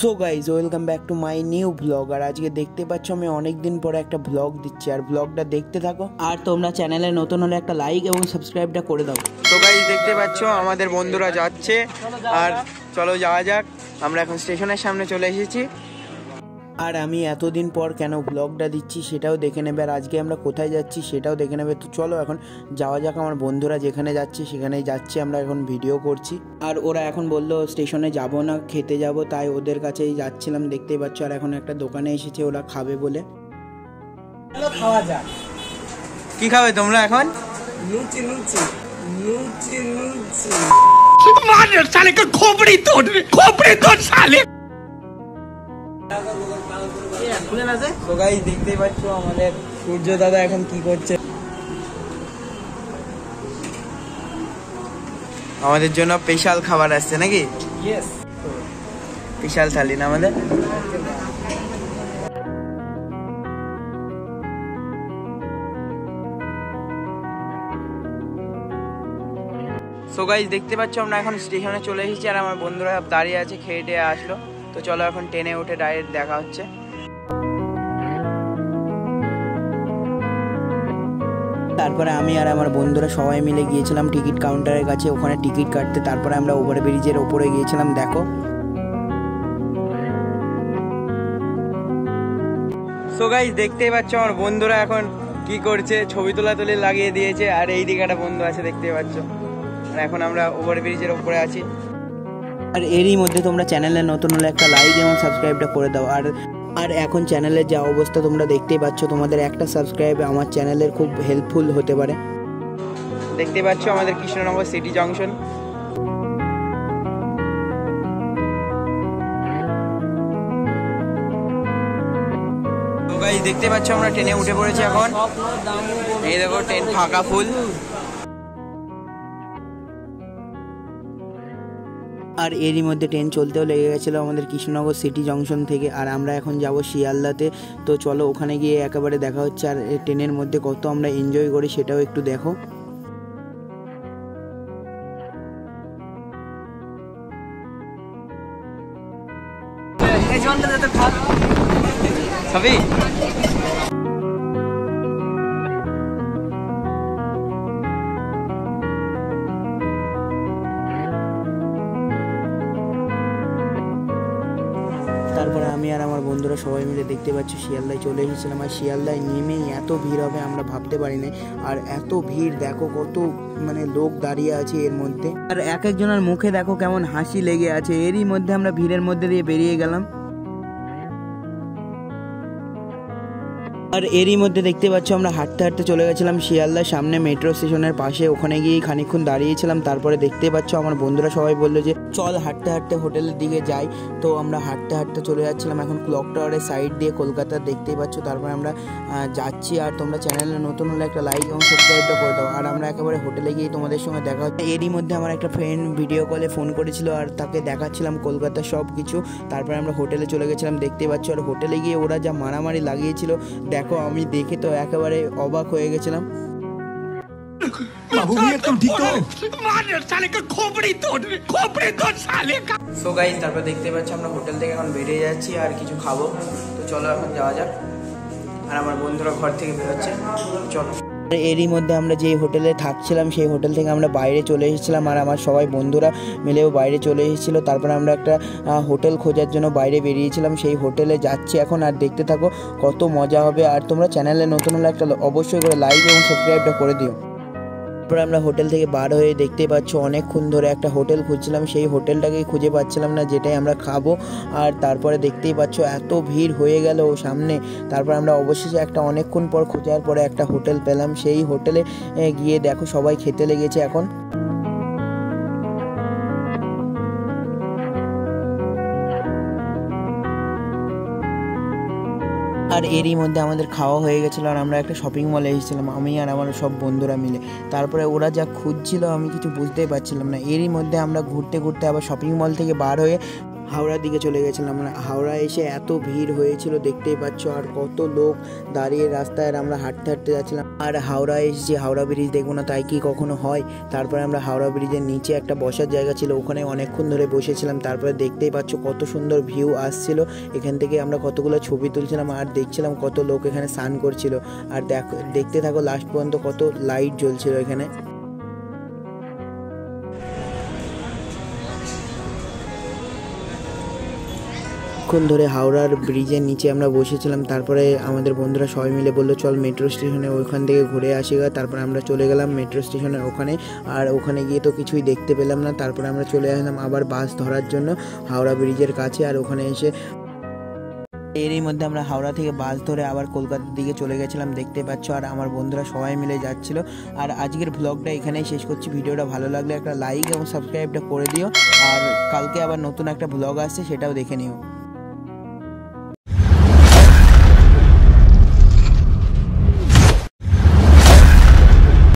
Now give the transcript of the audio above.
So guys welcome back to my new blog. আর আজকে দেখতে পাচ্ছ আমি অনেক দিন পরে একটা ব্লগ দিচ্ছি, আর ব্লগটা দেখতে থাকো। আর তোমরা চ্যানেলে নতুন হলে একটা লাইক এবং সাবস্ক্রাইবটা করে দাও। তো গাইজ দেখতে পাচ্ছ আমাদের বন্ধুরা যাচ্ছে, আর চলো যাওয়া যাক। আমরা এখন স্টেশনের সামনে চলে এসেছি, আর আমি এতদিন পর কেন ব্লগটা দিচ্ছি সেটাও দেখে নেবে, আর আজকে আমরা কোথায় যাচ্ছি সেটাও দেখে নেবে। তো চলো এখন যাওয়া যাক। আমার বন্ধুরা যেখানে যাচ্ছে সেখানেই যাচ্ছি, আমরা এখন ভিডিও করছি। আর ওরা এখন বললো স্টেশনে যাব না, খেতে যাব, তাই ওদের কাছেই যাচ্ছিলাম, দেখতেই পাচ্ছ। আর এখন একটা দোকানে এসেছে ওরা খাবে বলে। খাওয়া যাক। কি খাবে তোমরা এখন? লুচি লুচি লুচি লুচি। मार साले का खोपड़ी तोड़ साले। তো গাইস দেখতেই পাচ্ছ আমাদের সূর্য দাদা এখন কি করছে। আমাদের জন্য স্পেশাল খাবার আসছে নাকি? ইয়েস, স্পেশাল থালি না আমাদের। সো গাইস দেখতে পাচ্ছ আমরা এখন স্টেশনে চলে এসেছি, আর আমার বন্ধুরা সব দাঁড়িয়ে আছে, খেয়ে টেয়ে আসলো। তো চলো এখন ট্রেনে উঠে ডাইরেক্ট দেখা হচ্ছে। তারপরে আমি আর আমার বন্ধুরা সবাই মিলে গিয়েছিলাম টিকিট কাউন্টারের কাছে, ওখানে টিকিট কাটতে। তারপরে আমরা ওভারব্রিজের ওপরে গিয়েছিলাম, দেখো। সো গাইস দেখতেই পাচ্ছ আমার বন্ধুরা এখন কি করছে, ছবি তুলি লাগিয়ে দিয়েছে। আর এই দিকে একটা বন্ধু আছে দেখতেই পাচ্ছ। আর এখন আমরা ওভারব্রিজের ওপরে আছি। আর এরই মধ্যে তোমরা চ্যানেলে নতুন হলে একটা লাইক এবং সাবস্ক্রাইবটা করে দাও। আর এখন চ্যানেলের যা অবস্থা তোমরা দেখতেই পাচ্ছ, তোমাদের একটা সাবস্ক্রাইব আমার চ্যানেলের খুব হেল্পফুল হতে পারে। দেখতে পাচ্ছ আমাদের কৃষ্ণনগর সিটি জংশন। তো গাইস দেখতে পাচ্ছ আমরা ট্রেনে উঠে পড়েছি এখন। এই দেখো ট্রেন ফাঁকা ফুল। আর এরই মধ্যে ট্রেন চলতেও লেগে গেছিলো আমাদের কৃষ্ণনগর সিটি জংশন থেকে। আর আমরা এখন যাব শিয়ালদাতে। তো চলো ওখানে গিয়ে একেবারে দেখা হচ্ছে। আর ট্রেনের মধ্যে কত আমরা এনজয় করি সেটাও একটু দেখো। সবই তারপরে আমি আর আমার বন্ধুরা সবাই মিলে দেখতে পাচ্ছি শিয়ালদায় চলে এসেছিলাম। আর শিয়ালদায় নেমেই এত ভিড় হবে আমরা ভাবতে পারিনি। আর এত ভিড় দেখো, কত লোক দাঁড়িয়ে আছে এর মধ্যে। আর এক একজনের মুখে দেখো কেমন হাসি লেগে আছে। এরই মধ্যে আমরা ভিড়ের মধ্যে দিয়ে বেরিয়ে গেলাম। আর এরই মধ্যে দেখতে পাচ্ছ আমরা হাঁটতে হাঁটতে চলে গেছিলাম শিয়ালদার সামনে মেট্রো স্টেশনের পাশে। ওখানে গিয়ে খানিকক্ষণ দাঁড়িয়েছিলাম। তারপরে দেখতে পাচ্ছ আমার বন্ধুরা সবাই বললো যে চল হাঁটতে হাঁটতে হোটেলের দিকে যাই। তো আমরা হাঁটতে হাঁটতে চলে যাচ্ছিলাম এখন ক্লক টাওয়ারের সাইড দিয়ে কলকাতা, দেখতেই পাচ্ছ। তারপরে আমরা যাচ্ছি। আর তোমরা চ্যানেলে নতুন হলে একটা লাইক এবং সাবস্ক্রাইবটা করে দাও। আর আমরা একেবারে হোটেলে গিয়ে তোমাদের সঙ্গে দেখা হচ্ছে। এরই মধ্যে আমার একটা ফ্রেন্ড ভিডিও কলে ফোন করেছিল, আর তাকে দেখাচ্ছিলাম কলকাতার সব কিছু। তারপরে আমরা হোটেলে চলে গেছিলাম, দেখতেই পাচ্ছ। আর হোটেলে গিয়ে ওরা যা মারামারি লাগিয়েছিল দেখো, আমি দেখে তো একেবারে অবাক হয়ে গেছিলাম। সো গাইস তারপর দেখতে পাচ্ছ আমরা হোটেল থেকে এখন বেরিয়ে যাচ্ছি আর কিছু খাবো। তো চলো এখন যাওয়া যাক। আর আমার বন্ধুরা ঘর থেকে বেরোচ্ছে, চলো। এরই মধ্যে আমরা যে হোটেলে থাকছিলাম সেই হোটেল থেকে আমরা বাইরে চলে এসেছিলাম। আর আমার সবাই বন্ধুরা মিলেও বাইরে চলে এসেছিলো। তারপরে আমরা একটা হোটেল খোঁজার জন্য বাইরে বেরিয়েছিলাম, সেই হোটেলে যাচ্ছি এখন। আর দেখতে থাকো কত মজা হবে। আর তোমরা চ্যানেলে নতুন হলে একটা অবশ্যই করে লাইক এবং সাবস্ক্রাইবটা করে দিও। তারপরে আমরা হোটেল থেকে বার হয়ে দেখতেই পাচ্ছ অনেকক্ষণ ধরে একটা হোটেল খুঁজছিলাম, সেই হোটেলটাকেই খুঁজে পাচ্ছিলাম না যেটাই আমরা খাবো। আর তারপরে দেখতেই পাচ্ছ এত ভিড় হয়ে গেল সামনে। তারপর আমরা অবশেষে একটা অনেকক্ষণ পর খোঁজার পরে একটা হোটেল পেলাম। সেই হোটেলে গিয়ে দেখো সবাই খেতে লেগেছে এখন। আর এরই মধ্যে আমাদের খাওয়া হয়ে গেছিলো। আর আমরা একটা শপিং মলে এসেছিলাম, আমি আর আমার সব বন্ধুরা মিলে। তারপরে ওরা যা খুঁজছিল আমি কিছু বুঝতেই পারছিলাম না। এরই মধ্যে আমরা ঘুরতে ঘুরতে আবার শপিং মল থেকে বার হয়ে হাওড়ার দিকে চলে গেছিলাম। আমরা হাওড়া এসে এত ভিড় হয়েছিল দেখতেই পাচ্ছ, আর কত লোক দাঁড়িয়ে রাস্তায়, আর আমরা হাঁটতে হাঁটতে যাচ্ছিলাম। আর হাওড়া এসেছি, হাওড়া ব্রিজ দেখবো না তাই কি কখনো হয়। তারপরে আমরা হাওড়া ব্রিজের নিচে একটা বসার জায়গা ছিল, ওখানে অনেকক্ষণ ধরে বসেছিলাম। তারপরে দেখতেই পাচ্ছ কত সুন্দর ভিউ আসছিল, এখান থেকে আমরা কতগুলো ছবি তুলছিলাম আর দেখছিলাম কত লোক এখানে স্নান করছিল। আর দেখতে থাকো লাস্ট পর্যন্ত কত লাইট জ্বলছিল এখানে। অনেকক্ষণ ধরে হাওড়ার ব্রিজের নিচে আমরা বসেছিলাম। তারপরে আমাদের বন্ধুরা সবাই মিলে বললো চল মেট্রো স্টেশনে ওইখান থেকে ঘুরে আসি। তারপরে আমরা চলে গেলাম মেট্রো স্টেশনের ওখানে, আর ওখানে গিয়ে তো কিছুই দেখতে পেলাম না। তারপরে আমরা চলে আসলাম আবার বাস ধরার জন্য হাওড়া ব্রিজের কাছে। আর ওখানে এসে এরই মধ্যে আমরা হাওড়া থেকে বাস ধরে আবার কলকাতার দিকে চলে গেছিলাম দেখতে পাচ্ছ। আর আমার বন্ধুরা সবাই মিলে যাচ্ছিল। আর আজকের ব্লগটা এখানেই শেষ করছি। ভিডিওটা ভালো লাগলে একটা লাইক এবং সাবস্ক্রাইবটা করে দিও। আর কালকে আবার নতুন একটা ব্লগ আসছে, সেটাও দেখে নিও।